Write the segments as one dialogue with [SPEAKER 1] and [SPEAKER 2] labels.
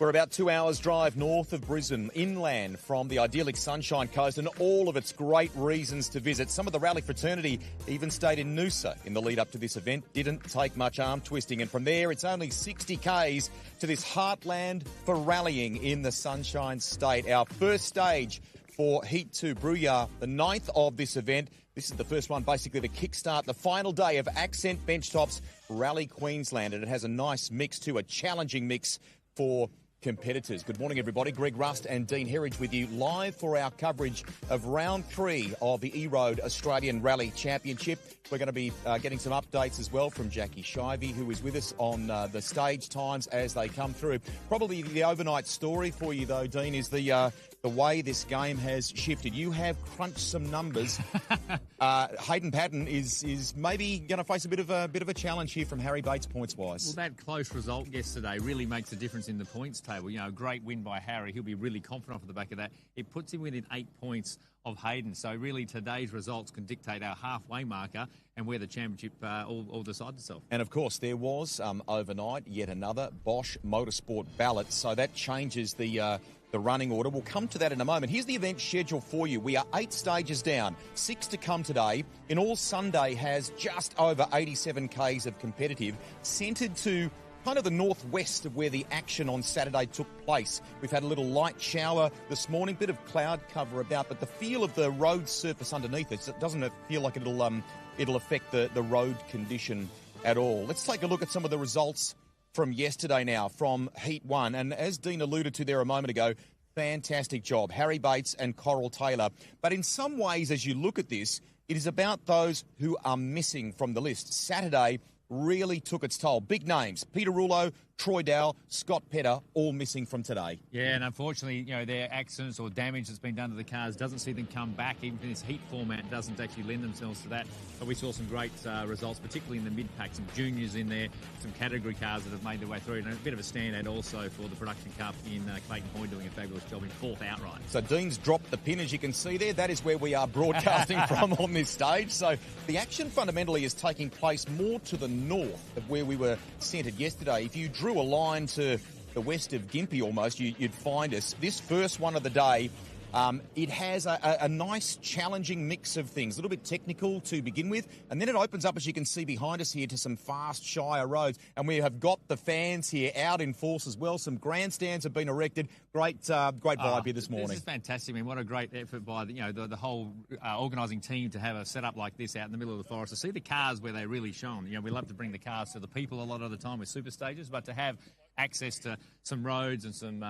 [SPEAKER 1] We're about 2 hours drive north of Brisbane, inland from the idyllic Sunshine Coast and all of its great reasons to visit. Some of the rally fraternity even stayed in Noosa in the lead up to this event. Didn't take much arm twisting. And from there, it's only 60 Ks to this heartland for rallying in the Sunshine State. Our first stage for Heat 2 Brooyar, the 9th of this event. This is the first one basically to kickstart the final day of Accent Benchtops Rally Queensland. And it has a nice mix too, a challenging mix for competitors. Good morning, everybody. Greg Rust and Dean Herridge with you live for our coverage of round 3 of the E-Road Australian Rally Championship. We're going to be getting some updates as well from Jackie Shivey, who is with us on the stage times as they come through. Probably the overnight story for you, though, Dean, is the way this game has shifted. You have crunched some numbers. Hayden Paddon is maybe going to face a bit of a challenge here from Harry Bates points-wise.
[SPEAKER 2] Well, that close result yesterday really makes a difference in the points table. You know, a great win by Harry. He'll be really confident off the back of that. It puts him within 8 points of Hayden. So really today's results can dictate our halfway marker and where the championship all decides itself. And
[SPEAKER 1] of course, there was overnight yet another Bosch Motorsport ballot. So that changes the running order. We'll come to that in a moment. Here's the event schedule for you. We are 8 stages down, 6 to come today. In all, Sunday has just over 87 Ks of competitive, centred to kind of the northwest of where the action on Saturday took place. We've had a little light shower this morning, bit of cloud cover about, but the feel of the road surface underneath it doesn't feel like it'll affect the road condition at all. Let's take a look at some of the results from yesterday now, from Heat 1. And as Dean alluded to there a moment ago, fantastic job, Harry Bates and Coral Taylor. But in some ways, as you look at this, it is about those who are missing from the list. Saturday really took its toll. Big names, Peter Rullo, Troy Dowell, Scott Petter, all missing from today.
[SPEAKER 2] Yeah, and unfortunately, you know, their accidents or damage that's been done to the cars doesn't see them come back. Even in this heat format, doesn't actually lend themselves to that. But we saw some great results, particularly in the mid-pack, some juniors in there, some category cars that have made their way through. And a bit of a standout also for the Production Cup in Clayton Hoy doing a fabulous job in 4th outright.
[SPEAKER 1] So Dean's dropped the pin, as you can see there. That is where we are broadcasting from on this stage. So the action fundamentally is taking place more to the north of where we were centred yesterday. If you drew a line to the west of Gympie almost, you'd find us. This first one of the day, it has a nice challenging mix of things, a little bit technical to begin with, and then it opens up, as you can see behind us here, to some fast Shire roads, and we have got the fans here out in force as well. Some grandstands have been erected. Great vibe here this morning.
[SPEAKER 2] This is fantastic. I mean, what a great effort by the whole organising team to have a setup like this out in the middle of the forest, to see the cars where they really shone. You know, we love to bring the cars to the people a lot of the time with super stages, but to have access to some roads and some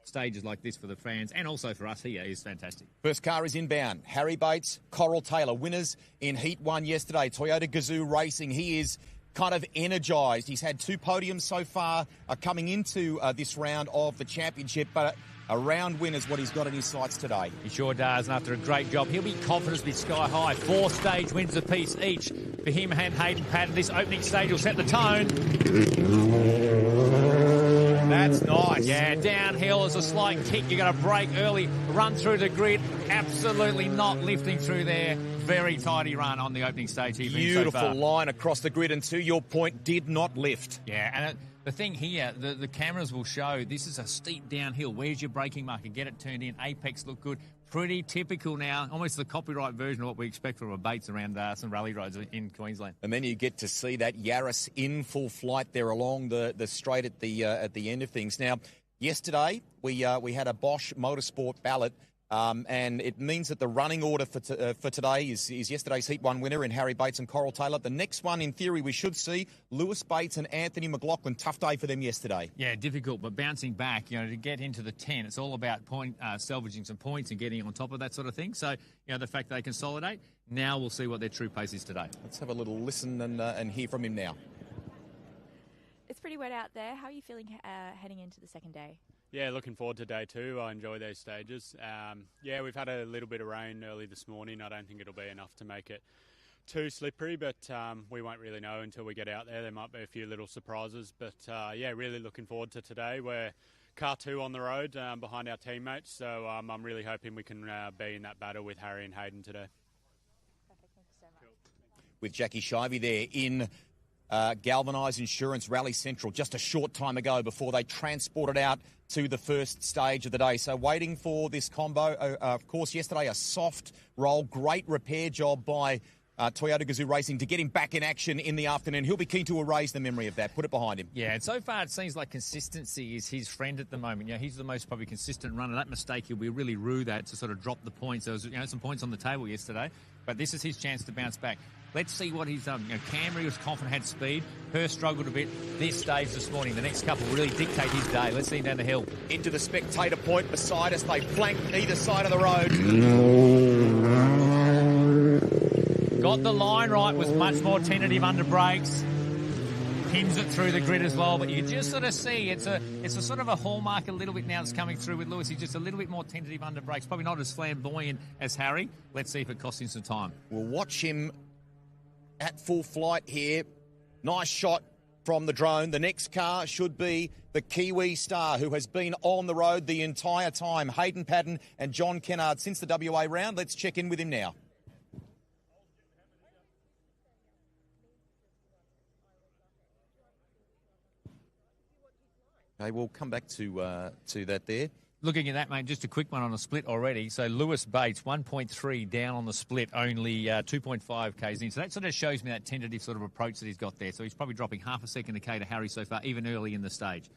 [SPEAKER 2] stages like this for the fans and also for us here is fantastic.
[SPEAKER 1] First car is inbound. Harry Bates, Coral Taylor, winners in Heat 1 yesterday. Toyota Gazoo Racing. He is kind of energised. He's had 2 podiums so far coming into this round of the championship, but a round win is what he's got in his sights today.
[SPEAKER 2] He sure does, and after a great job, he'll be confident to be sky high. 4 stage wins apiece each for him and Hayden Paddon. This opening stage will set the tone.
[SPEAKER 1] That's nice.
[SPEAKER 2] Yeah, downhill is a slight kick. You've got to brake early, run through the grid. Absolutely not lifting through there. Very tidy run on the opening stage.
[SPEAKER 1] Beautiful line across the grid, and to your point, did not lift.
[SPEAKER 2] Yeah, and the thing here, the cameras will show this is a steep downhill. Where's your braking marker? Get it turned in. Apex look good. Pretty typical now, almost the copyright version of what we expect from a Bates around some rally roads in Queensland.
[SPEAKER 1] And then you get to see that Yaris in full flight there along the straight at the end of things. Now, yesterday we had a Bosch Motorsport ballot. And it means that the running order for today is yesterday's Heat 1 winner in Harry Bates and Coral Taylor. The next one, in theory, we should see Lewis Bates and Anthony McLaughlin. Tough day for them yesterday.
[SPEAKER 2] Yeah, difficult, but bouncing back, to get into the 10, it's all about salvaging some points and getting on top of that sort of thing. So, the fact they consolidate, now we'll see what their true pace is today.
[SPEAKER 1] Let's have a little listen and hear from him now.
[SPEAKER 3] It's pretty wet out there. How are you feeling heading into the second day?
[SPEAKER 4] Yeah, looking forward to day 2. I enjoy those stages. We've had a little bit of rain early this morning. I don't think it'll be enough to make it too slippery, but we won't really know until we get out there. There might be a few little surprises, but really looking forward to today. We're car 2 on the road behind our teammates, so I'm really hoping we can be in that battle with Harry and Hayden today.
[SPEAKER 3] Perfect, thank you so much.
[SPEAKER 1] With Jackie Shivey there in Galvanise Insurance Rally Central just a short time ago before they transported out to the first stage of the day. So waiting for this combo. Of course, yesterday a soft roll, great repair job by Toyota Gazoo Racing to get him back in action in the afternoon. He'll be keen to erase the memory of that, put it behind him.
[SPEAKER 2] Yeah, and so far it seems like consistency is his friend at the moment. You know, he's the most probably consistent runner. That mistake, he'll be really rue that to sort of drop the points. There was some points on the table yesterday, but this is his chance to bounce back. Let's see what he's done. Camry was confident, had speed. Hurst struggled a bit this stage this morning. The next couple really dictate his day. Let's see him down the hill.
[SPEAKER 1] Into the spectator point beside us. They flank either side of the road.
[SPEAKER 2] Got the line right, was much more tentative under brakes. Pins it through the grid as well, but you can just sort of see it's a sort of a hallmark a little bit now that's coming through with Lewis. He's just a little bit more tentative under brakes, probably not as flamboyant as Harry. Let's see if it costs him some time.
[SPEAKER 1] We'll watch him at full flight here. Nice shot from the drone. The next car should be the Kiwi star who has been on the road the entire time. Hayden Paddon and John Kennard since the WA round. Let's check in with him now. Okay, we'll come back to that there.
[SPEAKER 2] Looking at that, mate, just a quick one on the split already. So Lewis Bates, 1.3 down on the split, only 2.5 Ks in. So that sort of shows me that tentative sort of approach that he's got there. So he's probably dropping half a second a K to Harry so far, even early in the stage.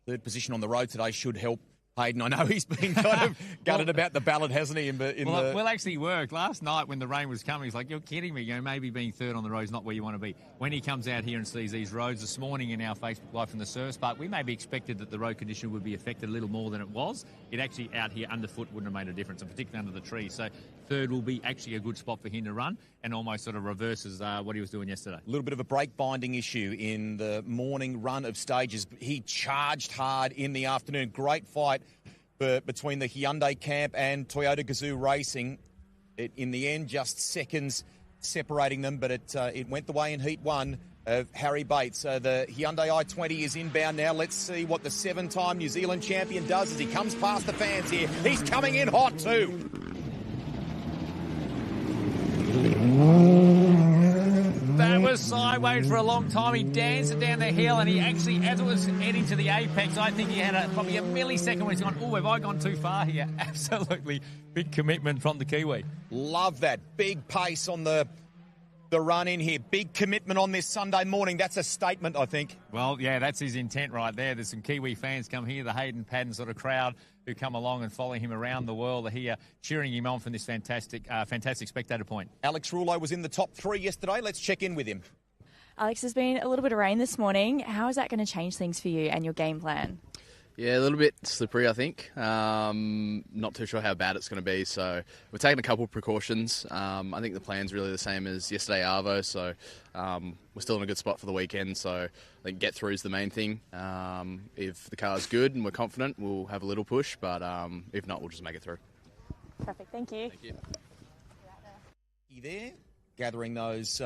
[SPEAKER 1] Third position on the road today should help Hayden. I know he's been kind of gutted about the ballot, hasn't he?
[SPEAKER 2] Well, actually worked. Last night when the rain was coming, he's like, you're kidding me. Maybe being third on the road is not where you want to be. When he comes out here and sees these roads this morning in our Facebook Live from the service park, we maybe expected that the road condition would be affected a little more than it was. It actually out here underfoot wouldn't have made a difference, and particularly under the trees. So third will be actually a good spot for him to run and almost sort of reverses what he was doing yesterday.
[SPEAKER 1] A little bit of a brake binding issue in the morning run of stages. He charged hard in the afternoon. Great fight between the Hyundai camp and Toyota Gazoo Racing. In the end, just seconds separating them, but it went the way in Heat 1 of Harry Bates. The Hyundai i20 is inbound now. Let's see what the 7-time New Zealand champion does as he comes past the fans here. He's coming in hot too.
[SPEAKER 2] That was sideways for a long time. He danced it down the hill, and he actually, as it was heading to the apex, I think he had probably a millisecond when he's gone, oh, have I gone too far here? Absolutely big commitment from the Kiwi.
[SPEAKER 1] Love that. Big pace on the run in here. Big commitment on this Sunday morning. That's a statement, I think.
[SPEAKER 2] Well, yeah, that's his intent right there. There's some Kiwi fans come here, the Hayden Paddon sort of crowd who come along and follow him around the world. They're here cheering him on from this fantastic spectator point.
[SPEAKER 1] Alex Rullo was in the top 3 yesterday. Let's check in with him.
[SPEAKER 3] Alex, there's been a little bit of rain this morning. How is that going to change things for you and your game plan?
[SPEAKER 5] Yeah, a little bit slippery, I think. Not too sure how bad it's going to be. So we've taken a couple of precautions. I think the plan's really the same as yesterday, Arvo. So we're still in a good spot for the weekend. So I think get through is the main thing. If the car's good and we're confident, we'll have a little push. But if not, we'll just make it through.
[SPEAKER 3] Perfect. Thank you.
[SPEAKER 5] Thank you.
[SPEAKER 1] You there? Gathering those...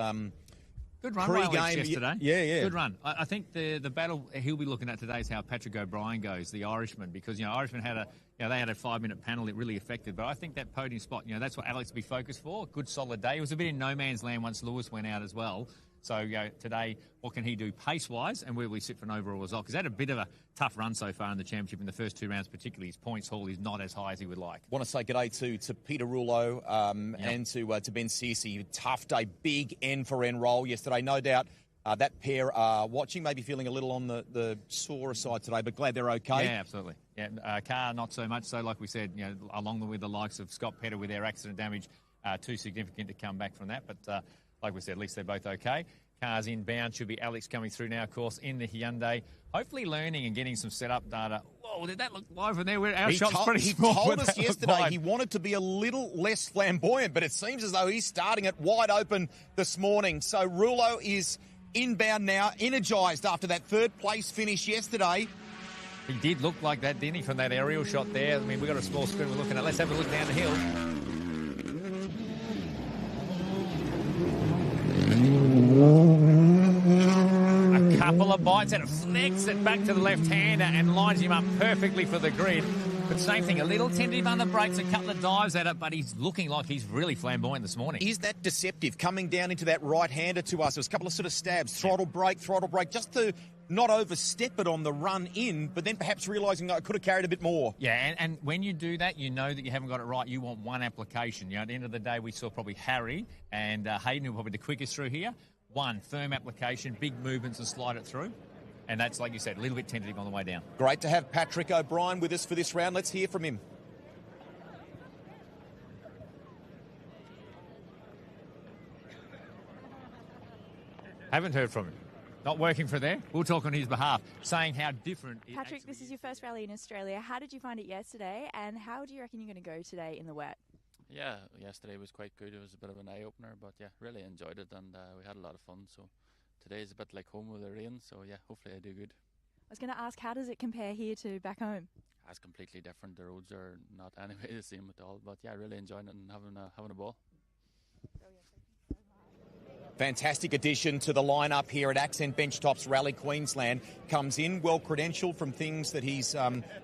[SPEAKER 2] Good run by Alex yesterday.
[SPEAKER 1] Yeah.
[SPEAKER 2] Good run. I think the battle he'll be looking at today is how Patrick O'Brien goes, the Irishman, because Irishman had they had a 5-minute panel. It really affected, but I think that podium spot, that's what Alex will be focused for. Good solid day. It was a bit in no man's land once Lewis went out as well. So today, what can he do pace-wise, and where will he sit for an overall result? Because he had a bit of a tough run so far in the championship in the first 2 rounds, particularly his points haul is not as high as he would like.
[SPEAKER 1] Want to say g'day to Peter Rullo and to Ben Searcy. Tough day, big end-for-end roll yesterday. No doubt that pair are watching, maybe feeling a little on the sore side today, but glad they're okay.
[SPEAKER 2] Yeah, absolutely. Yeah, car not so much so, like we said, along with the likes of Scott Petter with their accident damage, too significant to come back from that, but... like we said, at least they're both okay. Cars inbound. Should be Alex coming through now, of course, in the Hyundai. Hopefully learning and getting some setup data. Whoa, did that look live from there? Our shot's pretty small.
[SPEAKER 1] He told us yesterday he wanted to be a little less flamboyant, but it seems as though he's starting it wide open this morning. So Rullo is inbound now, energised after that third-place finish yesterday.
[SPEAKER 2] He did look like that, didn't he, from that aerial shot there? I mean, we've got a small screen we're looking at. Let's have a look down the hill. A couple of bites and it flicks it back to the left-hander and lines him up perfectly for the grid. But same thing, a little tentative on the brakes, a couple of dives at it, but he's looking like he's really flamboyant this morning.
[SPEAKER 1] Is that deceptive, coming down into that right-hander to us? There's a couple of sort of stabs, throttle brake, just to not overstep it on the run in, but then perhaps realising that I could have carried a bit more.
[SPEAKER 2] Yeah, and when you do that, you know that you haven't got it right. You want one application. You know, at the end of the day, we saw probably Harry and Hayden, who were probably the quickest through here. One, firm application, big movements and slide it through. And that's, like you said, a little bit tentative on the way down.
[SPEAKER 1] Great to have Patrick O'Brien with us for this round. Let's hear from him.
[SPEAKER 2] Haven't heard from him. Not working for there. We'll talk on his behalf, saying how different it
[SPEAKER 3] Patrick,
[SPEAKER 2] actually
[SPEAKER 3] this is your first rally in Australia. How did you find it yesterday, and how do you reckon you're going to go today in the wet?
[SPEAKER 6] Yeah, yesterday was quite good. It was a bit of an eye-opener, but yeah, really enjoyed it, and we had a lot of fun. So today is a bit like home with the rain, so yeah, hopefully I do good.
[SPEAKER 3] I was going to ask, how does it compare here to back home?
[SPEAKER 6] That's completely different. The roads are not anyway the same at all, but yeah, really enjoying it and having a ball.
[SPEAKER 1] Fantastic addition to the lineup here at Accent Benchtops Rally Queensland. Comes in well credentialed from things that he's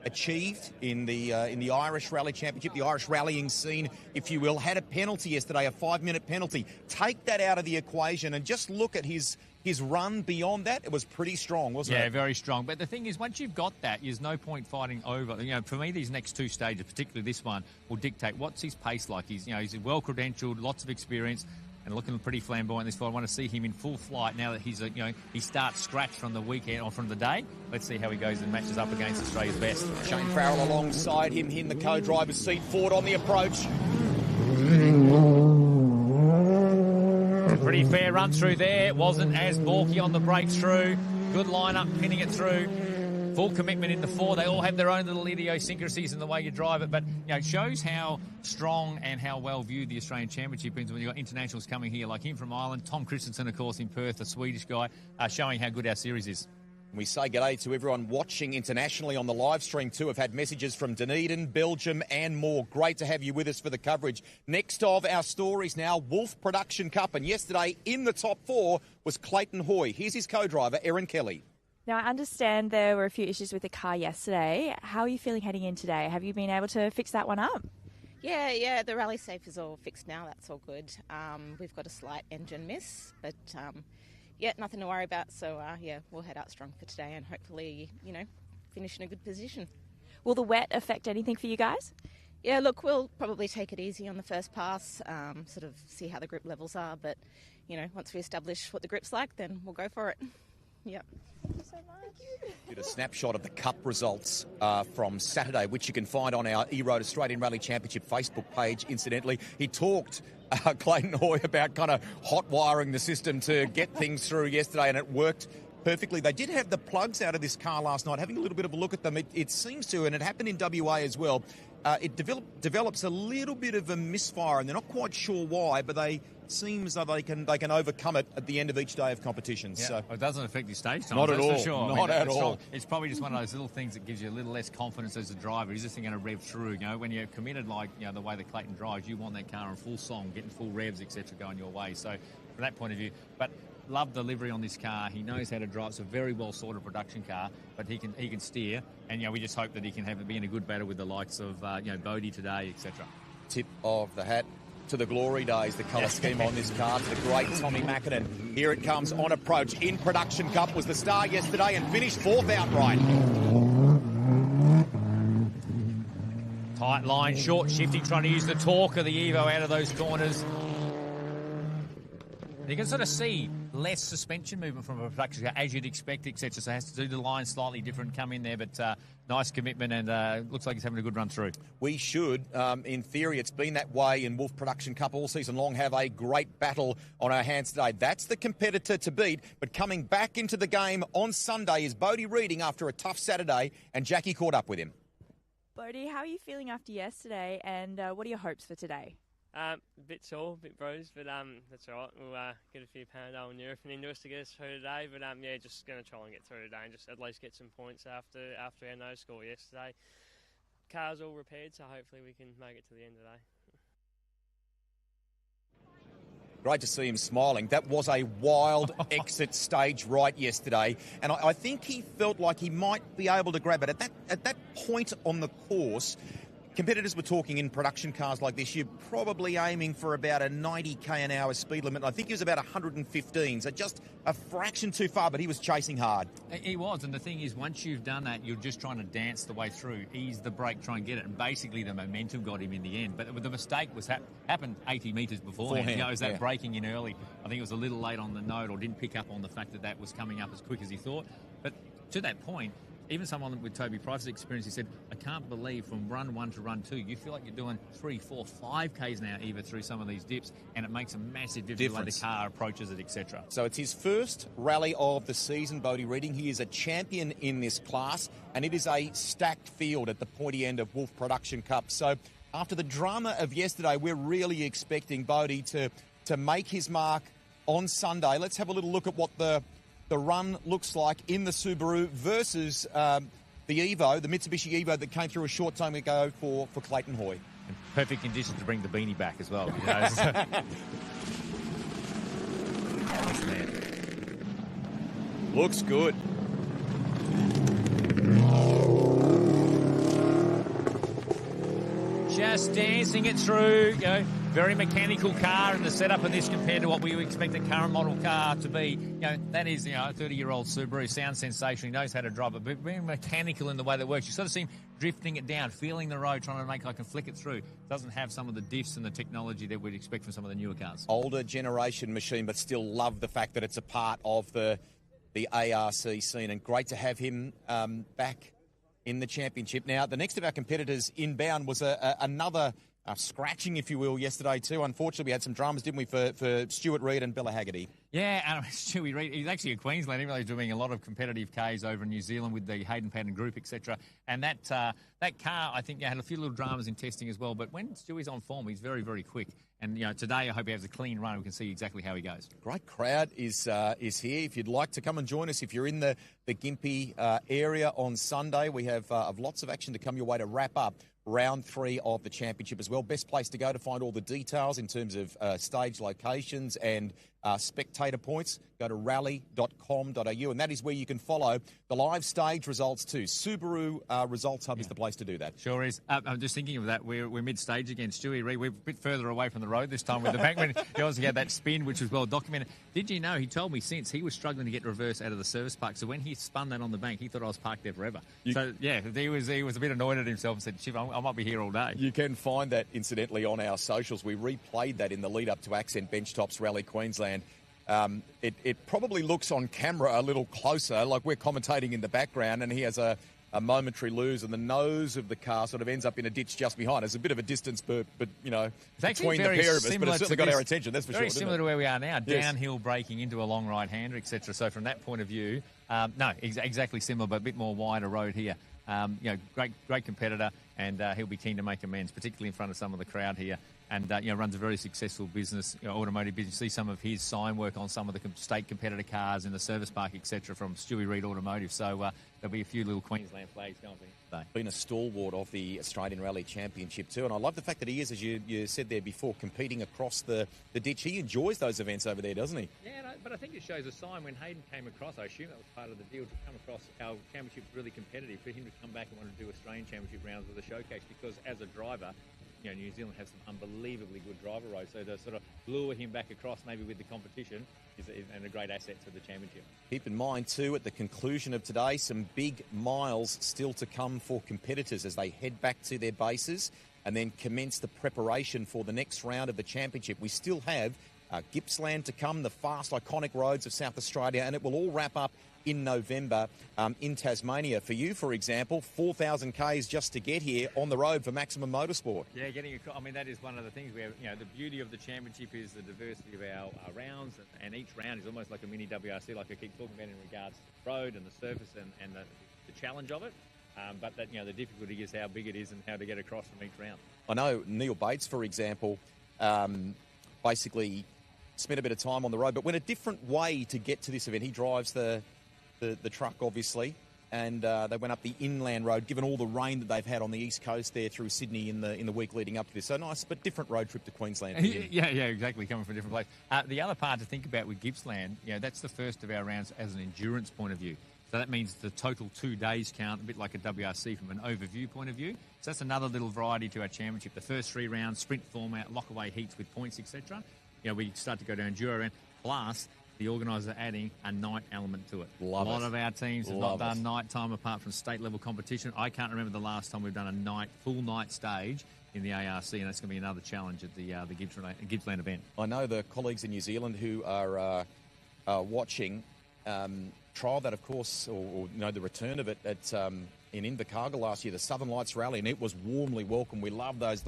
[SPEAKER 1] achieved in the Irish Rally Championship, the Irish rallying scene, if you will. Had a penalty yesterday, a 5-minute penalty. Take that out of the equation and just look at his run beyond that. It was pretty strong, wasn't it?
[SPEAKER 2] Yeah, very strong. But the thing is, once you've got that, there's no point fighting over. You know, for me, these next two stages, particularly this one, will dictate what's his pace like. He's well credentialed, lots of experience, and looking pretty flamboyant this fight. I want to see him in full flight now that he starts scratched from the weekend or from the day. Let's see how he goes and matches up against Australia's best.
[SPEAKER 1] Shane Farrell alongside him in the co-driver's seat, forward on the approach.
[SPEAKER 2] Pretty fair run through there. Wasn't as balky on the breakthrough. Good lineup, pinning it through. Full commitment in the four. They all have their own little idiosyncrasies in the way you drive it, but it shows how strong and how well viewed the Australian Championship is when you've got internationals coming here like him from Ireland. Tom Christensen, of course, in Perth, a Swedish guy, showing how good our series is.
[SPEAKER 1] We say g'day to everyone watching internationally on the live stream too. I've had messages from Dunedin, Belgium and more. Great to have you with us for the coverage. Next of our stories now, Wolf Production Cup. And yesterday in the top 4 was Clayton Hoy. Here's his co-driver, Erin Kelly.
[SPEAKER 3] Now, I understand there were a few issues with the car yesterday. How are you feeling heading in today? Have you been able to fix that one up?
[SPEAKER 7] Yeah, the rally safe is all fixed now. That's all good. We've got a slight engine miss, but yeah, nothing to worry about. So yeah, we'll head out strong for today and hopefully, finish in a good position.
[SPEAKER 3] Will the wet affect anything for you guys?
[SPEAKER 7] Yeah, look, we'll probably take it easy on the first pass, sort of see how the grip levels are. But, once we establish what the grip's like, then we'll go for it. Yep.
[SPEAKER 3] Thank you so much.
[SPEAKER 1] Did a snapshot of the Cup results from Saturday, which you can find on our E-Road Australian Rally Championship Facebook page, incidentally. He talked, Clayton Hoy, about kind of hot wiring the system to get things through yesterday, and it worked perfectly. They did have the plugs out of this car last night. Having a little bit of a look at them, it seems to, and it happened in WA as well, it develops a little bit of a misfire, and they're not quite sure why, but they seem as though they can overcome it at the end of each day of competitions.
[SPEAKER 2] Yeah,
[SPEAKER 1] So
[SPEAKER 2] it doesn't affect your stage time.
[SPEAKER 1] Not at all.
[SPEAKER 2] For sure.
[SPEAKER 1] Not at all.
[SPEAKER 2] It's probably just one of those little things that gives you a little less confidence as a driver. Is this thing going to rev through? When you're committed like the way that Clayton drives, you want that car in full song, getting full revs, etc., going your way. So from that point of view, but love delivery on this car. He knows how to drive. It's a very well sorted production car, but he can steer. And we just hope that he can be in a good battle with the likes of Bodie today, etc.
[SPEAKER 1] Tip of the hat to the glory days, the colour scheme on this car, to the great Tommy Mackinnon. Here it comes on approach in Production Cup. Was the star yesterday and finished 4th outright.
[SPEAKER 2] Tight line, short shifting, trying to use the torque of the Evo out of those corners. You can sort of see less suspension movement from a production car, as you'd expect, etc. So it has to do the line slightly different, come in there, but nice commitment, and looks like he's having a good run through. We should, in theory, it's been that way in Wolf Production Cup all season long, have a great battle on our hands today. That's the competitor to beat, but coming back into the game on Sunday is Bodie Reading after a tough Saturday, and Jackie caught up with him.
[SPEAKER 3] Bodie, how are you feeling after yesterday, and what are your hopes for today?
[SPEAKER 8] A bit sore, a bit bruised, but that's all right. We'll get a few Panadol and Nurofen into us to get us through today. But yeah, just going to try and get through today and just at least get some points after our no score yesterday. Car's all repaired, so hopefully we can make it to the end today.
[SPEAKER 1] Great to see him smiling. That was a wild exit stage right yesterday, and I think he felt like he might be able to grab it. At that point on the course, competitors were talking in production cars like this, you're probably aiming for about a 90k an hour speed limit. I think he was about 115, so just a fraction too far, but he was chasing hard.
[SPEAKER 2] He was, and the thing is, once you've done that, you're just trying to dance the way through, ease the brake, try and get it, and basically the momentum got him in the end. But the mistake was happened 80 metres beforehand. You know, it was that braking in early. I think it was a little late on the note, or didn't pick up on the fact that was coming up as quick as he thought. But to that point, even someone with Toby Price's experience, he said, I can't believe from run 1 to run 2, you feel like you're doing 3, 4, 5Ks now even through some of these dips, and it makes a massive difference the way the car approaches it, etc.
[SPEAKER 1] So it's his first rally of the season, Bodie Reading. He is a champion in this class, and it is a stacked field at the pointy end of Wolf Production Cup. So after the drama of yesterday, we're really expecting Bodie to make his mark on Sunday. Let's have a little look at what the run looks like in the Subaru versus the Evo, the Mitsubishi Evo that came through a short time ago for Clayton Hoy.
[SPEAKER 2] And perfect conditions to bring the beanie back as well. You know? Nice, man.
[SPEAKER 1] Looks good.
[SPEAKER 2] Just dancing it through, you know, very mechanical car in the setup of this compared to what we expect a current model car to be. You know, that is, you know, a 30-year-old Subaru, sounds sensational, he knows how to drive it, but very mechanical in the way that works. You sort of see him drifting it down, feeling the road, trying to make I can flick it through. Doesn't have some of the diffs and the technology that we'd expect from some of the newer cars.
[SPEAKER 1] Older generation machine, but still love the fact that it's a part of the ARC scene, and great to have him back in the championship. Now, the next of our competitors inbound was another scratching, if you will, yesterday too. Unfortunately, we had some dramas, didn't we, for Stuart Reed and Bella Haggerty?
[SPEAKER 2] Yeah, Stuart Reed, he's actually a Queensland, even though he's doing a lot of competitive Ks over in New Zealand with the Hayden Paddon group, etc. And that car, I think, had a few little dramas in testing as well. But when Stewie's on form, he's very, very quick. And, you know, today I hope he has a clean run. We can see exactly how he goes.
[SPEAKER 1] Great crowd is here. If you'd like to come and join us, if you're in the Gympie area on Sunday, we have lots of action to come your way to wrap up round 3 of the championship as well. Best place to go to find all the details in terms of stage locations and spectator points. Go to rally.com.au, and that is where you can follow the live stage results too. Subaru Results Hub is the place to do that.
[SPEAKER 2] Sure is. I'm just thinking of that. We're mid-stage again. Stewie Reed, we're a bit further away from the road this time with the bankman. He obviously had that spin, which was well documented. Did you know, he told me since, he was struggling to get reverse out of the service park. So when he spun that on the bank, he thought I was parked there forever. So, yeah, he was a bit annoyed at himself and said, Shiv, I might be here all day.
[SPEAKER 1] You can find that, incidentally, on our socials. We replayed that in the lead-up to Accent Benchtops Rally Queensland. It probably looks on camera a little closer, like we're commentating in the background, and he has a momentary lose, and the nose of the car sort of ends up in a ditch just behind. There's a bit of a distance, but you know, between the pair of us, but it's certainly got our attention, that's for sure.
[SPEAKER 2] Very similar to where we are now, downhill braking into a long right-hander, etc. So from that point of view, no, exactly similar, but a bit more wider road here. You know, great competitor, and he'll be keen to make amends, particularly in front of some of the crowd here. And, you know, runs a very successful business, you know, automotive business. See some of his sign work on some of the state competitor cars in the service park, etc., from Stewie Reed Automotive. So there'll be a few little Queensland flags going for him today.
[SPEAKER 1] Been a stalwart of the Australian Rally Championship too, and I love the fact that he is, as you said there before, competing across the ditch. He enjoys those events over there, doesn't he?
[SPEAKER 2] Yeah, but I think it shows a sign when Hayden came across. I assume that was part of the deal, to come across our championship really competitive, for him to come back and want to do Australian Championship rounds with a showcase, because as a driver, you know, New Zealand has some unbelievably good driver roads, so to sort of lure him back across maybe with the competition is a great asset to the championship.
[SPEAKER 1] Keep in mind too, at the conclusion of today, some big miles still to come for competitors as they head back to their bases and then commence the preparation for the next round of the championship. We still have Gippsland to come, the fast, iconic roads of South Australia, and it will all wrap up in November in Tasmania. For you, for example, 4,000 Ks just to get here on the road for Maximum Motorsport.
[SPEAKER 2] Yeah, getting across. I mean, that is one of the things where, you know, the beauty of the championship is the diversity of our rounds, and each round is almost like a mini WRC, like I keep talking about in regards to the road and the surface and the challenge of it. But that, you know, the difficulty is how big it is and how to get across from each round.
[SPEAKER 1] I know Neil Bates, for example, basically spent a bit of time on the road, but went a different way to get to this event. He drives the truck, obviously. and they went up the inland road, given all the rain that they've had on the east coast there through Sydney in the week leading up to this. So nice, but different road trip to Queensland for him.
[SPEAKER 2] Yeah, exactly, coming from a different place. The other part to think about with Gippsland, that's the first of our rounds as an endurance point of view. So that means the total 2 days count, a bit like a WRC from an overview point of view. So that's another little variety to our championship. The first 3 rounds, sprint format, lock-away heats with points, etc. We start to go down enduro round. Plus, the organisers are adding a night element to it. A lot of our teams have not done night time apart from state-level competition. I can't remember the last time we've done a full night stage in the ARC, and that's going to be another challenge at the Gippsland event. I
[SPEAKER 1] know the colleagues in New Zealand who are watching trial that, of course, or the return of it at in Invercargill last year, the Southern Lights Rally, and it was warmly welcomed. We love those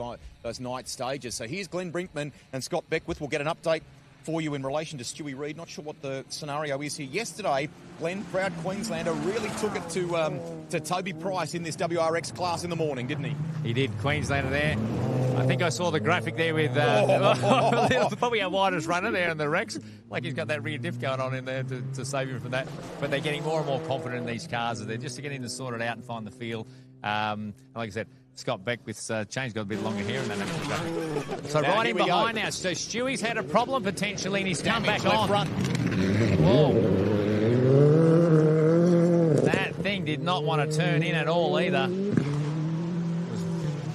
[SPEAKER 1] night stages. So here's Glenn Brinkman and Scott Beckwith. We'll get an update for you in relation to Stuart Reed. Not sure what the scenario is here. Yesterday, Glenn, proud Queenslander, really took it to Toby Price in this WRX class in the morning, didn't he?
[SPEAKER 2] He did, Queenslander there. I think I saw the graphic there with probably our widest runner there in the Rex. Like he's got that rear diff going on in there to save him from that. But they're getting more and more confident in these cars. They're just getting to sort it out and find the feel. Like I said, Scott Beckwith's chain's got a bit longer here. So now, right in behind now. So Stewie's had a problem potentially and he's come back on.
[SPEAKER 1] Front.
[SPEAKER 2] Whoa. That thing did not want to turn in at all either.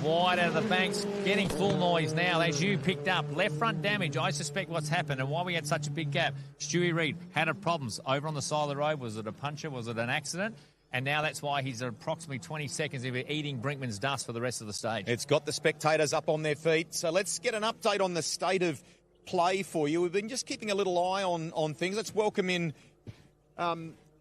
[SPEAKER 2] Wide out of the banks, getting full noise now as you picked up. Left front damage, I suspect what's happened and why we had such a big gap. Stuart Reed had problems over on the side of the road. Was it a puncture? Was it an accident? And now that's why he's approximately 20 seconds of eating Brinkman's dust for the rest of the stage. It's
[SPEAKER 1] got the spectators up on their feet. So let's get an update on the state of play for you. We've been just keeping a little eye on things. Let's welcome in...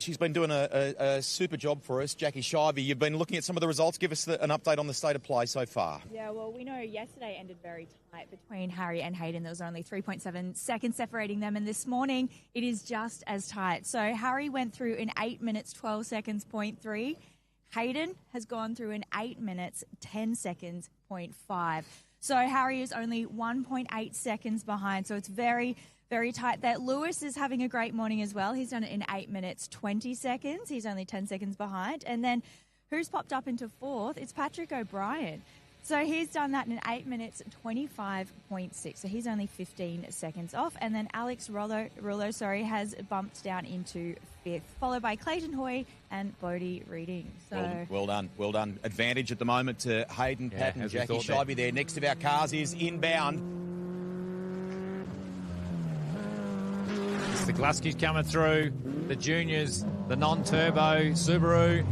[SPEAKER 1] she's been doing a super job for us, Jackie Shivey. You've been looking at some of the results. Give us an update on the state of play so far.
[SPEAKER 3] Yeah, well, we know yesterday ended very tight between Harry and Hayden. There was only 3.7 seconds separating them, and this morning it is just as tight. So Harry went through in 8 minutes, 12 seconds, 0.3. Hayden has gone through in 8 minutes, 10 seconds, 0.5. So Harry is only 1.8 seconds behind, so it's very tight there. Lewis is having a great morning as well. He's done it in 8 minutes, 20 seconds. He's only 10 seconds behind. And then who's popped up into fourth? It's Patrick O'Brien. So he's done that in 8 minutes, 25.6. So he's only 15 seconds off. And then Alex Rullo, has bumped down into fifth, followed by Clayton Hoy and Bodie Reading. So
[SPEAKER 1] well done. Advantage at the moment to Hayden Paddon. Jackie Shivey there. Next of our cars is inbound.
[SPEAKER 2] The Gluski's coming through, the juniors, the non-turbo Subaru.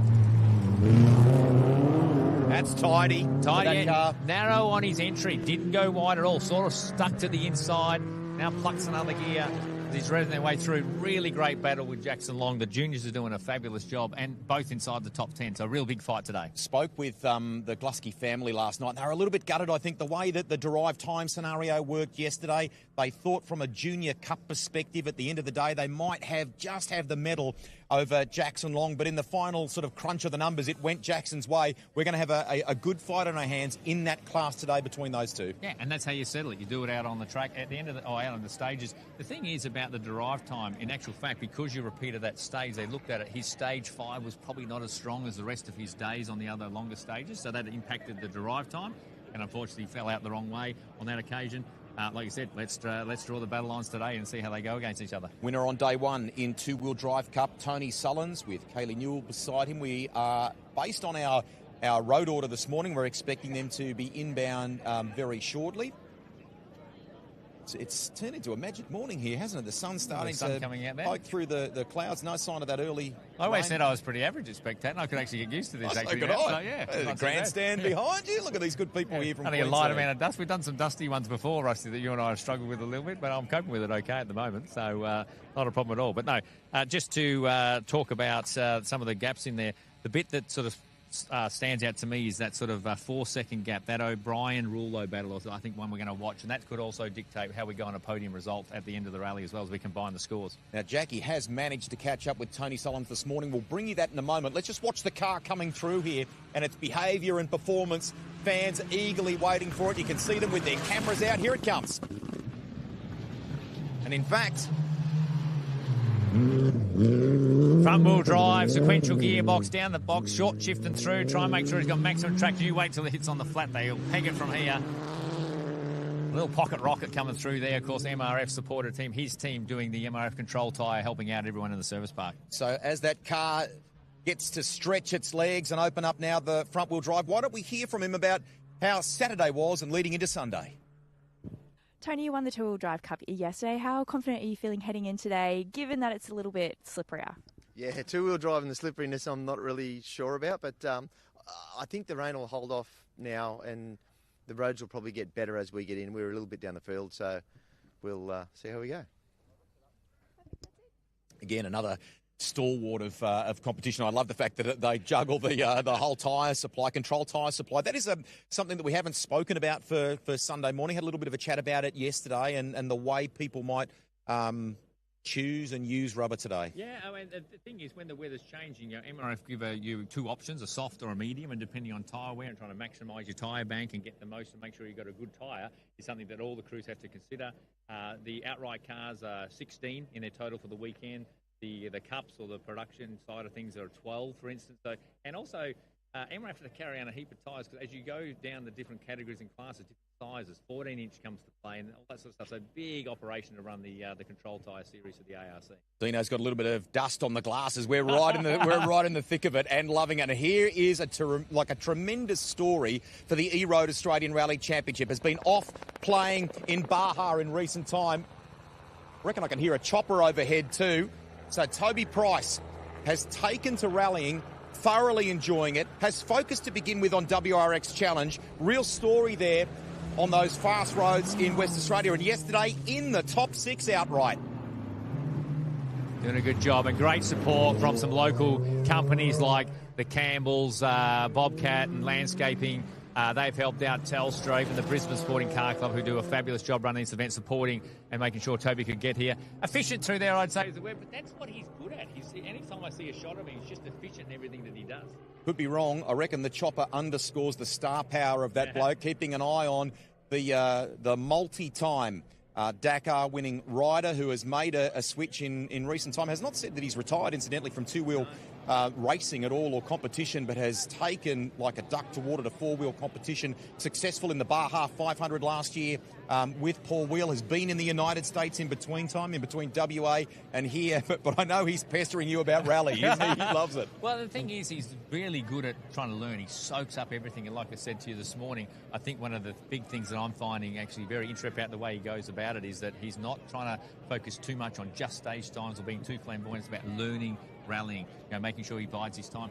[SPEAKER 1] That's tidy.
[SPEAKER 2] Tidy, narrow on his entry, didn't go wide at all, sort of stuck to the inside, now plucks another gear. He's reading their way through. Really great battle with Jackson Long. The juniors are doing a fabulous job, and both inside the top 10. So a real big fight today.
[SPEAKER 1] Spoke with the Glusky family last night. They were a little bit gutted, I think, the way that the derived time scenario worked yesterday. They thought from a junior cup perspective, at the end of the day, they might have the medal over Jackson Long, but in the final sort of crunch of the numbers, it went Jackson's way. We're going to have a good fight on our hands in that class today between those two.
[SPEAKER 2] Yeah, and that's how you settle it. You do it out on the track at the end of out on the stages. The thing is about the derived time, in actual fact, because you repeated that stage, they looked at it. His stage 5 was probably not as strong as the rest of his days on the other longer stages, so that impacted the derived time, and unfortunately fell out the wrong way on that occasion. Like you said, let's draw the battle lines today and see how they go against each other.
[SPEAKER 1] Winner on day one in two-wheel drive cup, Tony Sullins with Kaylee Newell beside him. We are, based on our road order this morning, we're expecting them to be inbound very shortly. It's turned into a magic morning here, hasn't it? The sun's starting to poke through the clouds. No sign of that early
[SPEAKER 2] I always said I was pretty average at spectating. I could actually get used to this.
[SPEAKER 1] So yeah, the grandstand behind you. Look at these good people here from Queensland.
[SPEAKER 2] Only a light amount of dust. We've done some dusty ones before, Rusty, that you and I have struggled with a little bit, but I'm coping with it okay at the moment, so not a problem at all. But no, just to talk about some of the gaps in there, the bit that sort of stands out to me is that sort of 4-second gap, that O'Brien-Rullo battle, I think one we're going to watch, and that could also dictate how we go on a podium result at the end of the rally as well as we combine the scores.
[SPEAKER 1] Now, Jackie has managed to catch up with Tony Sullins this morning. We'll bring you that in a moment. Let's just watch the car coming through here and its behaviour and performance. Fans eagerly waiting for it. You can see them with their cameras out. Here it comes. And in fact,
[SPEAKER 2] Front wheel drive, sequential gearbox down the box, short shifting through, try and make sure he's got maximum traction. You wait till it hits on the flat, they'll peg it from here. A little pocket rocket coming through there. Of course, MRF supported team, his team doing the MRF control tyre, helping out everyone in the service park.
[SPEAKER 1] So as that car gets to stretch its legs and open up now the front wheel drive, why don't we hear from him about how Saturday was and leading into Sunday?
[SPEAKER 9] Tony, you won the two-wheel drive cup yesterday. How confident are you feeling heading in today, given that it's a little bit slipperier?
[SPEAKER 10] Yeah, two-wheel drive and the slipperiness I'm not really sure about, but I think the rain will hold off now and the roads will probably get better as we get in. We're a little bit down the field, so we'll see how we go.
[SPEAKER 1] Again, another stalwart of competition. I love the fact that they juggle the whole tyre supply, control tyre supply. That is something that we haven't spoken about for Sunday morning. Had a little bit of a chat about it yesterday and the way people might choose and use rubber today.
[SPEAKER 2] Yeah, I mean, the thing is, when the weather's changing, MRF give you two options, a soft or a medium, and depending on tyre wear and trying to maximise your tyre bank and get the most and make sure you've got a good tyre is something that all the crews have to consider. The outright cars are 16 in their total for the weekend. The cups or the production side of things are 12, for instance. So, and also, MRF have to carry on a heap of tyres because as you go down the different categories and classes, different sizes, 14-inch comes to play and all that sort of stuff. So big operation to run the control tyre series of the ARC.
[SPEAKER 1] Dino's got a little bit of dust on the glasses. We're right in the thick of it and loving it. And here is a tremendous story for the E-Road Australian Rally Championship. Has been off playing in Baja in recent time. I reckon I can hear a chopper overhead too. So Toby Price has taken to rallying, thoroughly enjoying it, has focused to begin with on WRX Challenge. Real story there on those fast roads in West Australia. And yesterday in the top 6 outright.
[SPEAKER 2] Doing a good job and great support from some local companies like the Campbells, Bobcat and Landscaping. They've helped out Telstra, even the Brisbane Sporting Car Club, who do a fabulous job running this event, supporting and making sure Toby could get here. Efficient through there, I'd say, is the word, but that's what he's good at. Anytime I see a shot of him, he's just efficient in everything that he does.
[SPEAKER 1] Could be wrong. I reckon the chopper underscores the star power of that bloke, keeping an eye on the multi-time Dakar winning rider who has made a switch in recent time. Has not said that he's retired, incidentally, from two-wheel racing at all or competition, but has taken like a duck to water to four-wheel competition. Successful in the Baja 500 last year with Paul Wheel. Has been in the United States in between WA and here. But I know he's pestering you about rally, isn't he? He loves it.
[SPEAKER 2] Well, the thing is, he's really good at trying to learn. He soaks up everything. And like I said to you this morning, I think one of the big things that I'm finding actually very interesting about the way he goes about it is that he's not trying to focus too much on just stage times or being too flamboyant. It's about learning, rallying, making sure he bides his time.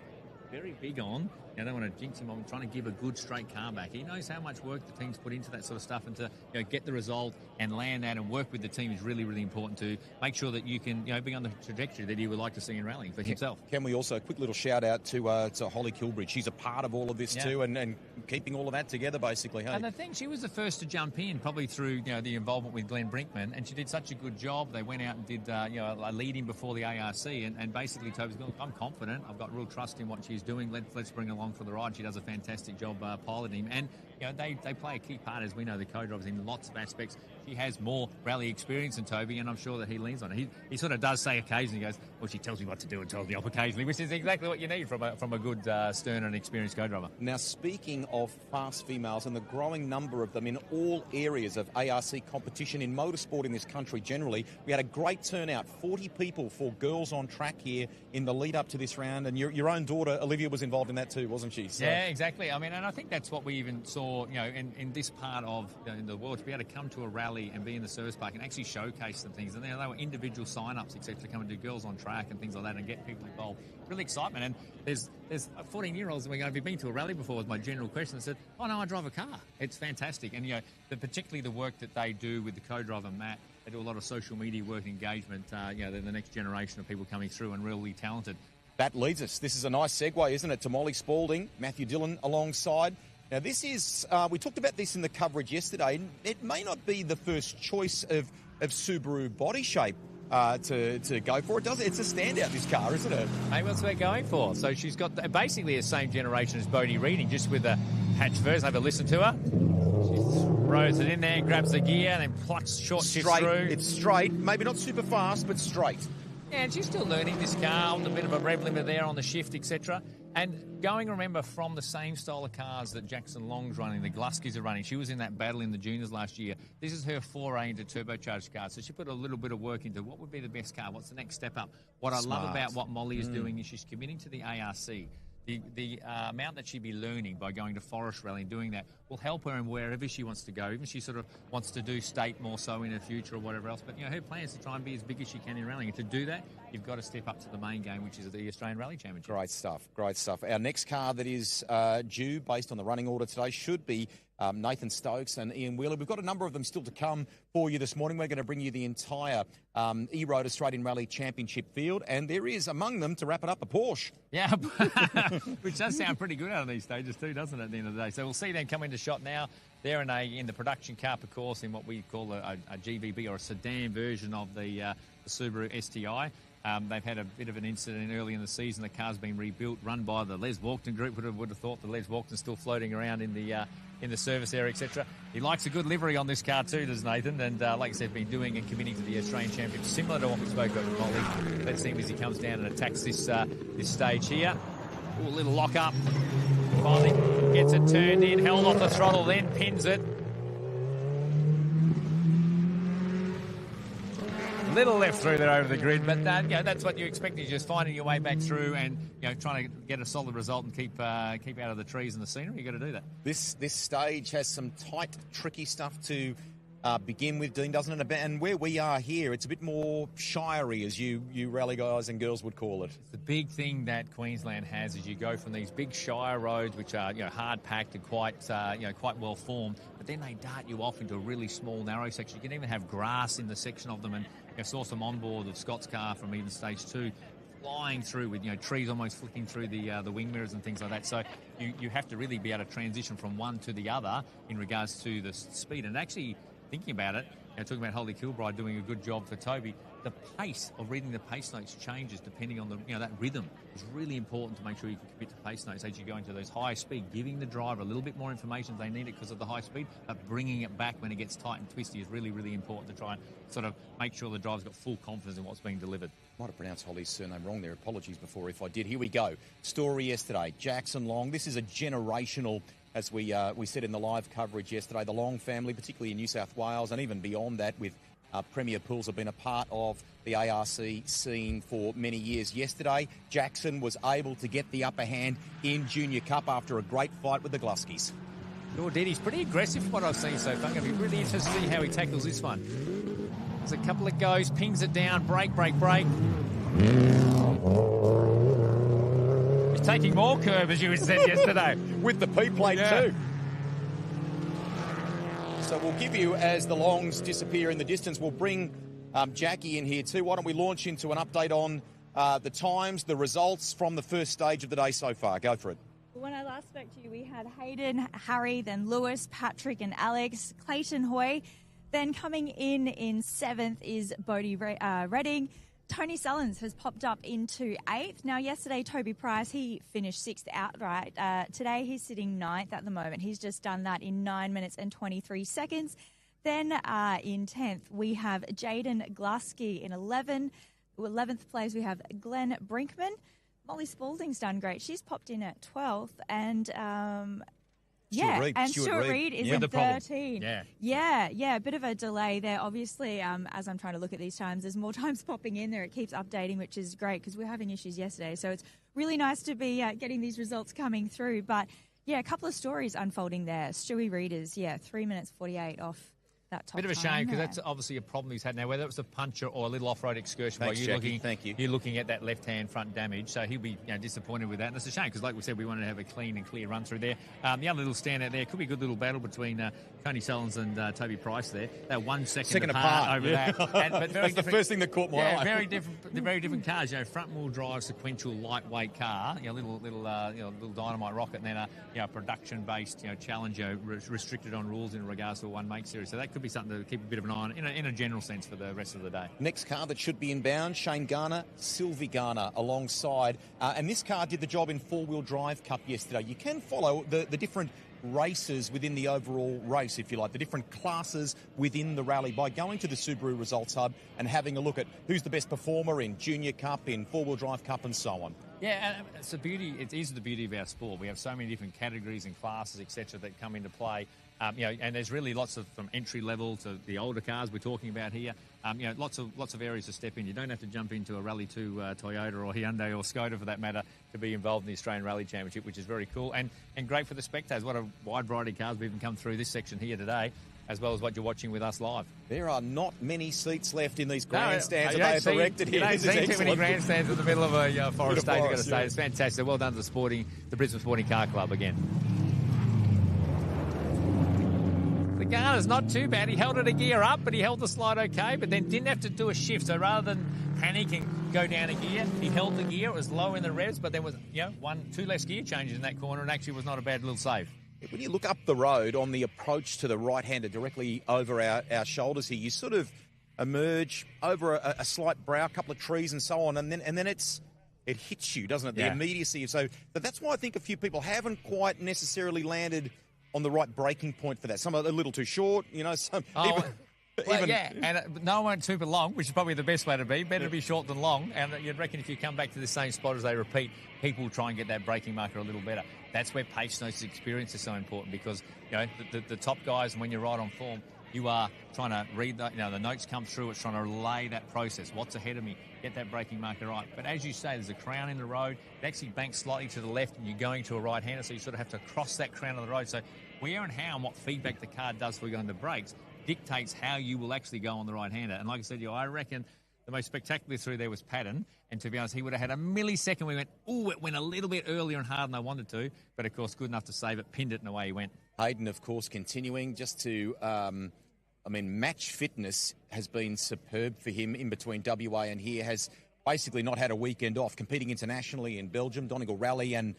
[SPEAKER 2] Very big on, I don't want to jinx him, I'm trying to give a good straight car back. He knows how much work the team's put into that sort of stuff, and to get the result and land that and work with the team is really, really important to make sure that you can be on the trajectory that he would like to see in rallying for himself.
[SPEAKER 1] Can we also, a quick little shout out to Holly Kilbridge. She's a part of all of this too, and keeping all of that together basically. Hey?
[SPEAKER 2] And the thing, she was the first to jump in, probably through the involvement with Glenn Brinkman, and she did such a good job. They went out and did a lead-in before the ARC, and basically Toby's going, I'm confident, I've got real trust in what she's doing. Let's bring her along for the ride. She does a fantastic job piloting him, and they play a key part, as we know, the co-drivers, in lots of aspects. She has more rally experience than Toby, and I'm sure that he leans on it. He sort of does say occasionally, he goes, well, she tells me what to do and tells me off occasionally, which is exactly what you need from a good, stern and experienced co-driver.
[SPEAKER 1] Now, speaking of fast females and the growing number of them in all areas of ARC competition in motorsport in this country generally, we had a great turnout, 40 people for girls on track here in the lead up to this round, and your own daughter, Olivia, was involved in that too, wasn't she? So.
[SPEAKER 2] Yeah, exactly. I mean, and I think that's what we even saw, in this part of the world, to be able to come to a rally and be in the service park and actually showcase some things. And they were individual sign-ups, except to come and do girls on track and things like that and get people involved. Really excitement. And there's 14-year-olds going, have you been to a rally before? Was my general question. I said, oh, no, I drive a car. It's fantastic. And, particularly the work that they do with the co-driver, Matt, they do a lot of social media work and engagement. They're the next generation of people coming through and really talented.
[SPEAKER 1] That leads us. This is a nice segue, isn't it, to Molly Spalding, Matthew Dillon alongside. Now, this is, we talked about this in the coverage yesterday. It may not be the first choice of Subaru body shape to go for. It's a standout, this car, isn't it?
[SPEAKER 2] Maybe that's what they're going for. So she's got basically the same generation as Bodie Reading, just with a hatch first. Have a listen to her. She throws it in there, grabs the gear, and then plucks short shift through.
[SPEAKER 1] It's straight, maybe not super fast, but straight.
[SPEAKER 2] Yeah, and she's still learning this car, with a bit of a rev limiter there on the shift, etc. And going, remember, from the same style of cars that Jackson Long's running, the Gluskies are running. She was in that battle in the juniors last year. This is her foray into turbocharged cars. So she put a little bit of work into what would be the best car, what's the next step up. What I love about what Molly is doing is she's committing to the ARC. The amount that she'd be learning by going to Forest Rally and doing that will help her in wherever she wants to go. Even she sort of wants to do state more so in the future or whatever else. But, her plan is to try and be as big as she can in rallying. And to do that, you've got to step up to the main game, which is the Australian Rally Championship.
[SPEAKER 1] Great stuff, great stuff. Our next car that is due, based on the running order today, should be Nathan Stokes and Ian Wheeler. We've got a number of them still to come for you this morning. We're going to bring you the entire E-Road Australian Rally Championship field, and there is among them, to wrap it up, a Porsche.
[SPEAKER 2] Yeah, which does sound pretty good out of these stages too, doesn't it, at the end of the day? So we'll see them come into shot now. They're in the production car, of course, in what we call a GVB or a sedan version of the Subaru STI. They've had a bit of an incident early in the season. The car's been rebuilt, run by the Les Walkton group. Would have thought the Les Walkton's still floating around in the service area, etc. He likes a good livery on this car too, does Nathan? And like I said, been doing and committing to the Australian Championship, similar to what we spoke about with Molly. Let's see him as he comes down and attacks this stage here. Ooh, a little lock up. Finally gets it turned in, held off the throttle, then pins it. Little left through there over the grid, but that's what you expect. You're just finding your way back through and trying to get a solid result and keep out of the trees and the scenery. You've got to do that.
[SPEAKER 1] This stage has some tight, tricky stuff to begin with, Dean, doesn't it? And where we are here, it's a bit more shirey, as you rally guys and girls would call it.
[SPEAKER 2] The big thing that Queensland has is you go from these big shire roads, which are hard packed and quite well formed, but then they dart you off into a really small, narrow section. You can even have grass in the section of them, and I saw some onboard of Scott's car from even stage 2 flying through with trees almost flicking through the wing mirrors and things like that. So you have to really be able to transition from one to the other in regards to the speed. And actually, thinking about it, talking about Holly Kilbride doing a good job for Toby, the pace of reading the pace notes changes depending on that rhythm. It's really important to make sure you can commit to pace notes as you go into those high speed, giving the driver a little bit more information if they need it because of the high speed, but bringing it back when it gets tight and twisty is really, really important to try and sort of make sure the driver's got full confidence in what's being delivered.
[SPEAKER 1] Might have pronounced Holly's surname wrong there. Apologies before if I did. Here we go. Story yesterday. Jackson Long. This is a generational, as we said in the live coverage yesterday, the Long family, particularly in New South Wales and even beyond that, with Premier Pools have been a part of the ARC scene for many years. Yesterday, Jackson was able to get the upper hand in Junior Cup after a great fight with the Gluskies.
[SPEAKER 2] Sure did. He's pretty aggressive from what I've seen so far. I'm going to be really interested to see how he tackles this one. There's a couple of goes, pings it down, brake. He's taking more curve, as you said yesterday.
[SPEAKER 1] With the P-plate too. So we'll give you, as the Longs disappear in the distance, we'll bring Jackie in here too. Why don't we launch into an update on the times, the results from the first stage of the day so far. Go for it.
[SPEAKER 3] When I last spoke to you, we had Hayden, Harry, then Lewis, Patrick and Alex, Clayton Hoy. Then coming in 7th is Bodie Redding. Tony Sullins has popped up into 8th. Now, yesterday, Toby Price, he finished 6th outright. Today, he's sitting 9th at the moment. He's just done that in 9 minutes and 23 seconds. Then in 10th, we have Jaden Glusky in 11th place, we have Glenn Brinkman. Molly Spalding's done great. She's popped in at 12th. And Stuart Reed is in 13. Yeah, a bit of a delay there. Obviously, as I'm trying to look at these times, there's more times popping in there. It keeps updating, which is great because we're having issues yesterday. So it's really nice to be getting these results coming through. But, a couple of stories unfolding there. Stewie Reed is, 3 minutes 48 off that top.
[SPEAKER 2] Bit of a shame because that's obviously a problem he's had now, whether it was a puncher or a little off-road excursion.
[SPEAKER 1] Thanks, Jackie. Thank you.
[SPEAKER 2] You're looking at that left-hand front damage, so he'll be disappointed with that. And it's a shame because, like we said, we wanted to have a clean and clear run through there. The other little standout there could be a good little battle between Tony Sullins and Toby Price there. They're 1 second apart over that. But
[SPEAKER 1] that's the first thing that caught my eye.
[SPEAKER 2] Very different cars. Front-wheel drive, sequential, lightweight car. Little dynamite rocket, and then a production-based Challenger restricted on rules in regards to a one-make series. So that could be something to keep a bit of an eye on in a general sense for the rest of the day.
[SPEAKER 1] Next car that should be inbound, Shane Garner, Sylvie Garner alongside. And this car did the job in four-wheel drive cup yesterday. You can follow the different races within the overall race, if you like, the different classes within the rally by going to the Subaru Results Hub and having a look at who's the best performer in Junior Cup, in Four-Wheel Drive Cup and so on.
[SPEAKER 2] Yeah, and it's the beauty. It is the beauty of our sport. We have so many different categories and classes, etc., that come into play. And there's really lots of, from entry level to the older cars we're talking about here. Lots of areas to step in. You don't have to jump into a Rally 2 Toyota or Hyundai or Skoda for that matter to be involved in the Australian Rally Championship, which is very cool and great for the spectators. What a wide variety of cars we've even come through this section here today, as well as what you're watching with us live.
[SPEAKER 1] There are not many seats left in these grandstands that they have erected here.
[SPEAKER 2] You don't see too many grandstands in the middle of a forest stage, you've got to say. It's fantastic. Well done to the Brisbane Sporting Car Club again. The Garner's not too bad. He held it a gear up, but he held the slide okay, but then didn't have to do a shift. So rather than panic and go down a gear, he held the gear. It was low in the revs, but there was two less gear changes in that corner, and actually was not a bad little save.
[SPEAKER 1] When you look up the road on the approach to the right-hander directly over our shoulders here, you sort of emerge over a slight brow, a couple of trees and so on, and then it hits you, doesn't it? The immediacy. But that's why I think a few people haven't quite necessarily landed on the right breaking point for that. Some are a little too short, some... no one went super long, which is probably the best way to be. Better to be short than long. And you'd reckon if you come back to the same spot as they repeat, people will try and get that braking marker a little better. That's where pace notes experience is so important because, the top guys, and when you're right on form, you are trying to read the notes come through. It's trying to relay that process. What's ahead of me? Get that braking marker right. But as you say, there's a crown in the road. It actually banks slightly to the left and you're going to a right-hander, so you sort of have to cross that crown of the road. So where and how and what feedback the car does for you on the brakes dictates how you will actually go on the right-hander. And like I said, I reckon the most spectacular through there was Paddon. And to be honest, he would have had a millisecond. We went, it went a little bit earlier and harder than I wanted to. But, of course, good enough to save it, pinned it, and away he went. Hayden, of course, continuing just to... match fitness has been superb for him in between WA and here, has basically not had a weekend off, competing internationally in Belgium, Donegal Rally and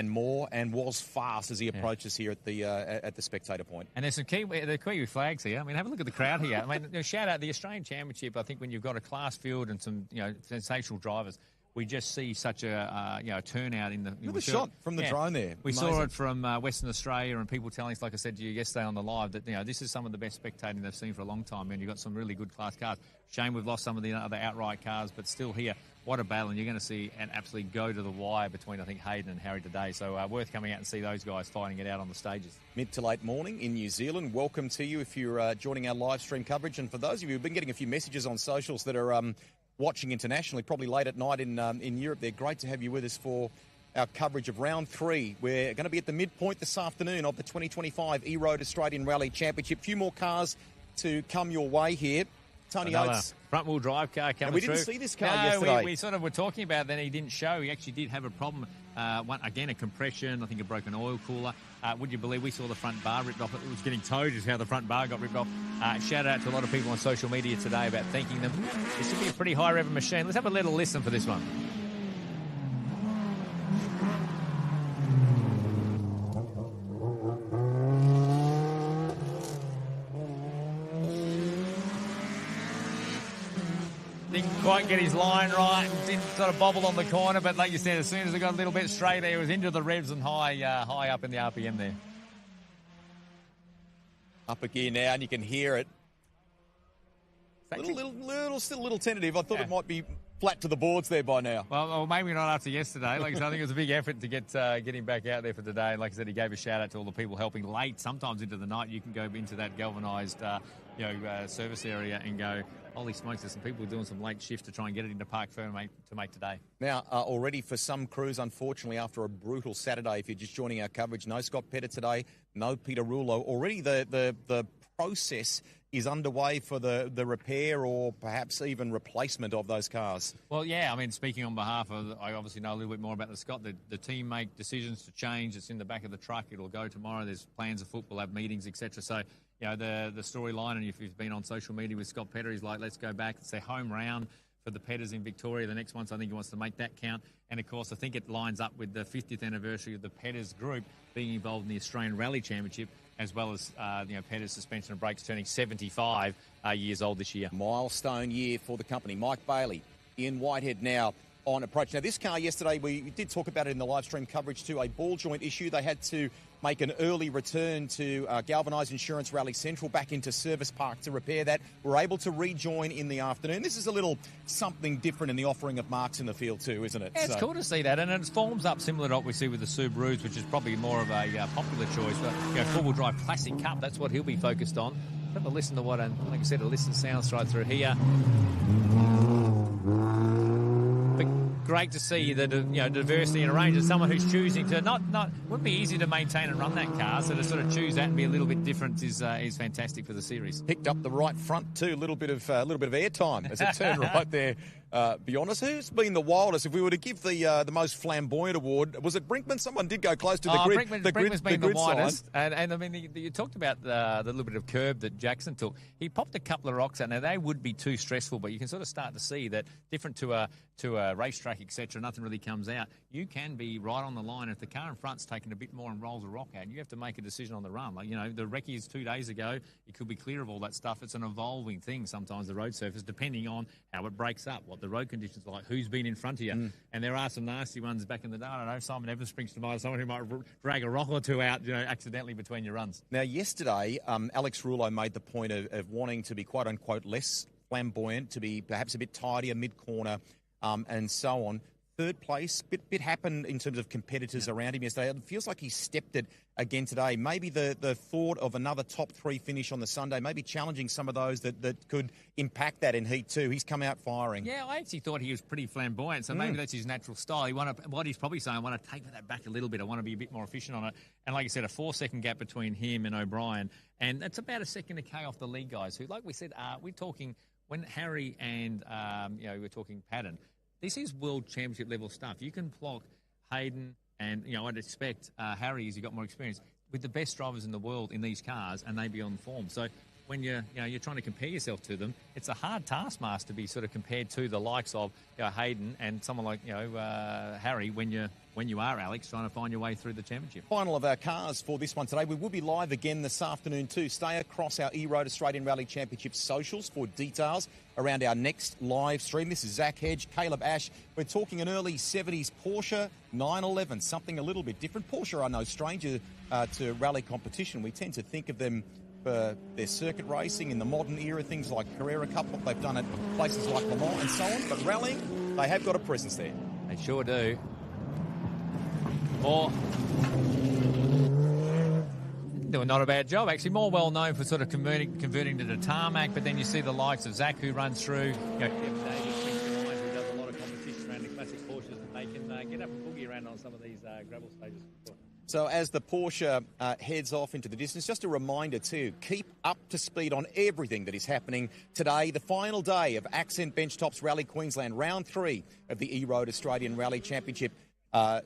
[SPEAKER 1] more, and was fast as he approaches here at the spectator point. And there's some Kiwi flags here. I mean, have a look at the crowd here. I mean, shout out the Australian Championship. I think when you've got a class field and some sensational drivers, we just see such a turnout in the... Look at the shot from the drone there.
[SPEAKER 2] We saw it from Western Australia and people telling us, like I said to you yesterday on the live, that this is some of the best spectating they've seen for a long time, and you've got some really good class cars. Shame we've lost some of the other outright cars, but still here, what a battle, and you're going to see an absolutely go to the wire between, I think, Hayden and Harry today. So worth coming out and see those guys fighting it out on the stages. Mid to late morning in New Zealand. Welcome to you if you're joining our live stream coverage. And for those of you who've been getting a few messages on socials that are... watching internationally, probably late at night in Europe. They're great to have you with us for our coverage of round 3. We're going to be at the midpoint this afternoon of the 2025 E-Road Australian Rally Championship. Few more cars to come your way here. Tony Oates. Front-wheel drive car coming through.
[SPEAKER 1] We didn't see this car yesterday.
[SPEAKER 2] We sort of were talking about it, then he didn't show. He actually did have a problem. A compression, I think a broken oil cooler. Would you believe we saw the front bar ripped off? It was getting towed, is how the front bar got ripped off. Shout out to a lot of people on social media today about thanking them. This should be a pretty high-rev machine. Let's have a little listen for this one. Didn't quite get his line right, didn't sort of bobble on the corner, but like you said, as soon as it got a little bit straight there, it was into the revs and high up in the RPM there. Up a gear now, and you can hear it. Still a little tentative. I thought it might be flat to the boards there by now. Well, maybe not after yesterday. Like I said, I think it was a big effort to get him back out there for today. And like I said, he gave a shout out to all the people helping late, sometimes into the night. You can go into that galvanised, service area and go, holy smokes, there's some people doing some late shift to try and get it into Park Fair to make today. Now, already for some crews, unfortunately, after a brutal Saturday, if you're just joining our coverage, no Scott Petter today, no Peter Rullo. Already the process is underway for the repair or perhaps even replacement of those cars. Well, yeah, I mean, speaking on behalf of, I obviously know a little bit more about the Scott. The team make decisions to change. It's in the back of the truck. It'll go tomorrow. There's plans afoot. We'll have meetings, etc. So, the storyline, and if you've been on social media with Scott Petter, he's like, let's go back. It's their home round for the Petters in Victoria. The next one, so I think he wants to make that count. And, of course, I think it lines up with the 50th anniversary of the Petters group being involved in the Australian Rally Championship, as well as, Petters Suspension and Brakes turning 75 years old this year. Milestone year for the company. Mike Bailey, Ian Whitehead now
[SPEAKER 1] on approach. Now, this car yesterday, we did talk about it in the live stream coverage too, a ball joint issue. They had to make an early return to Galvanised Insurance Rally Central back into Service Park to repair that. We're able to rejoin in the afternoon. This is a little something different in the offering of marks in the field too, isn't it?
[SPEAKER 2] Yeah, it's cool to see that, and it forms up similar to what we see with the Subarus, which is probably more of a popular choice. But, four-wheel drive classic cup, that's what he'll be focused on. Have a listen to what, like I said, a listen sounds right through here. But great to see the diversity in a range. As someone who's choosing to not wouldn't be easy to maintain and run that car, so to sort of choose that and be a little bit different is fantastic for the series.
[SPEAKER 1] Picked up the right front too, a little bit of airtime as it turned right there. Be honest, who's been the wildest? If we were to give the most flamboyant award, was it Brinkman? Someone did go close to the grid.
[SPEAKER 2] Brinkman's been the widest.
[SPEAKER 1] Sign.
[SPEAKER 2] And I mean, you talked about the little bit of curb that Jackson took. He popped a couple of rocks out. Now, they would be too stressful, but you can sort of start to see that different to a racetrack, etc., nothing really comes out. You can be right on the line. If the car in front's taken a bit more and rolls a rock out, you have to make a decision on the run. Like, the recce's 2 days ago, you could be clear of all that stuff. It's an evolving thing sometimes, the road surface, depending on how it breaks up, what the road conditions are like, who's been in front of you. And there are some nasty ones back in the day. I don't know, Simon Evans springs to mind, someone who might drag a rock or two out, accidentally between your runs.
[SPEAKER 1] Now, yesterday, Alex Rullo made the point of wanting to be quote-unquote less flamboyant, to be perhaps a bit tidier mid-corner, and so on. Third place, bit happened in terms of competitors around him yesterday. It feels like he stepped it again today. Maybe the thought of another top 3 finish on the Sunday, maybe challenging some of those that could impact that in Heat 2. He's come out firing.
[SPEAKER 2] Yeah, I actually thought he was pretty flamboyant, so maybe that's his natural style. What he's probably saying, I want to take that back a little bit. I want to be a bit more efficient on it. And like I said, a 4-second gap between him and O'Brien. And that's about a second a K off the lead guys who, like we said, we're talking, when Harry and, we're talking Paddon, this is world championship level stuff. You can block Hayden and, I'd expect Harry, as he got more experience, with the best drivers in the world in these cars, and they be on form. So when you're trying to compare yourself to them, it's a hard taskmaster to be sort of compared to the likes of Hayden and someone like Harry when you are Alex trying to find your way through the championship.
[SPEAKER 1] Final of our cars for this one today. We will be live again this afternoon too. Stay across our E-Road Australian Rally Championship socials for details around our next live stream. This is Zach Hedge, Caleb Ash. We're talking an early 70s Porsche 911, something a little bit different. Porsche are no stranger to rally competition. We tend to think of them for their circuit racing in the modern era, things like Carrera Cup, what they've done at places like Le Mans and so on. But rallying, they have got a presence there.
[SPEAKER 2] They sure do. Or doing not a bad job, actually. More well known for sort of converting to the tarmac, but then you see the likes of Zach who runs through. Kevin Davis springs to mind, who does a lot of competition around the classic Porsches, that they can get up and boogie around on some of these gravel stages.
[SPEAKER 1] So as the Porsche heads off into the distance, just a reminder too, keep up to speed on everything that is happening today. The final day of Accent Benchtops Rally Queensland, round 3 of the E-Road Australian Rally Championship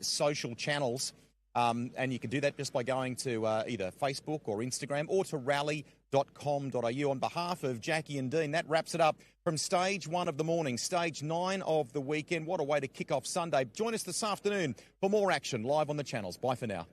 [SPEAKER 1] social channels. And you can do that just by going to either Facebook or Instagram or to rally.com.au. On behalf of Jackie and Dean, that wraps it up from stage 1 of the morning, stage 9 of the weekend. What a way to kick off Sunday. Join us this afternoon for more action live on the channels. Bye for now.